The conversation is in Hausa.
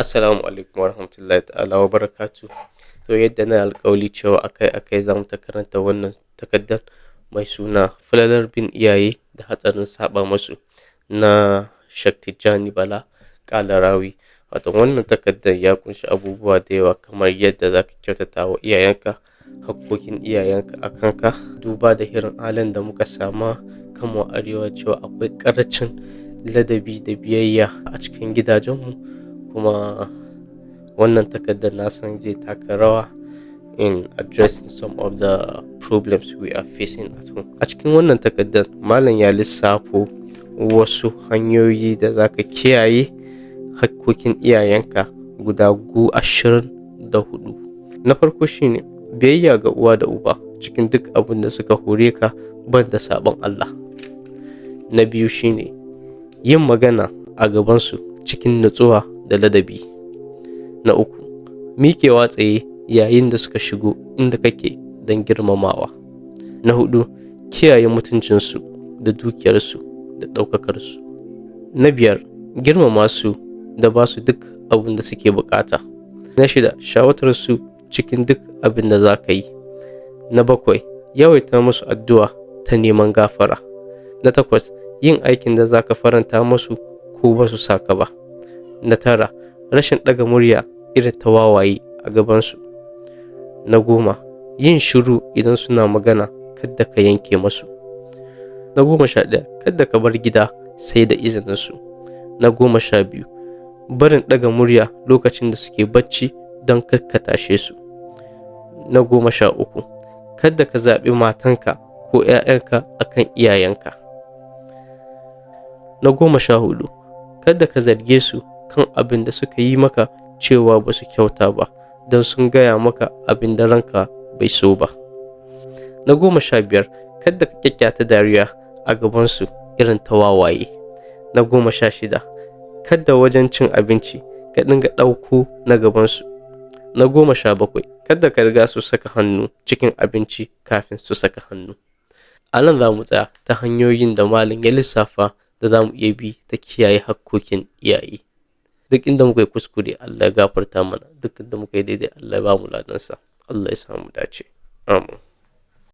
Assalamu alaikum warahmatullahi ta'ala wa barakatu. To yadda na alƙawali cewa akai za mu ta karanta wannan takardar mai suna falalar bin iyaye da hatsarin saba masu na Sheikh Tijjani Bala Kalarawi. Wato wannan takardar ya kunshi abubuwa da yawa kamar yadda za ka kyautata wa iyayenka, hakkokin iyayenka a kanka, duba da irin halin da muka sama kanmu arewa cewa akwai ƙarancin ladabi da biyayya a cikin gidajenmu. Kuma wannan takardar na san zai taka rawa in addressing some of the problems we are facing at home. A cikin wannan takardar malam ya lissafo wasu hanyoyi da za ka kiyaye hakkokin iyayenka guda 24. Na farko shine biyayya ga uwa da uba cikin duk abin da suka hore ka ban da sabon Allah. Na biyu shine yin magana a gabansu cikin nutsuwa da ladabi. Na uku, miƙewa tsaye yayin da suka shigo inda kake don girmamawa. Na hudu, kiyaye mutuncinsu da dukiyarsu da ɗaukakarsu. Na biyar, girmama su da ba su duk abin da suke bukata. Na shida, shawatar su cikin duk abin da za ka yi. Na bakwai, yawaita musu addu'a ta neman gafara. Na takwas, yin aikin da za ka faranta musu ko ba su saka ba. Na tara, rashin ɗaga murya irin ta wawaye a gabansu. Na 10, yin shiru idan suna magana kada ka yanke masu. Na 11, kada ka bar gida sai da izininsu. Na 12, barin ɗaga murya lokacin da suke bacci don ka tashe su. Na 13, kada ka zaɓi matanka ko 'ya'yanka akan iyayenka. Na 14, kada ka zarge su kan abin da suka yi maka cewa ba su kyauta ba don sun gaya maka abin da ranka bai so ba. Na 15, kada ka kyakkyata dariya a gabansu irin ta wawaye. Na 16, kada wajen cin abinci ka dinga ɗauko na gabansu. Na 17, kada ka riga su saka hannu cikin abinci kafin su saka hannu. A nan za mu tsaya ta hanyoyin da malam ya lissafa da za mu iya bi ta kiyaye hakkokin iyaye. Duk inda muka yi kuskure Allah ya gafarta mana, duk inda muka yi daidai Allah ya ba mu ladansa. Allah ya samu dace. Amin.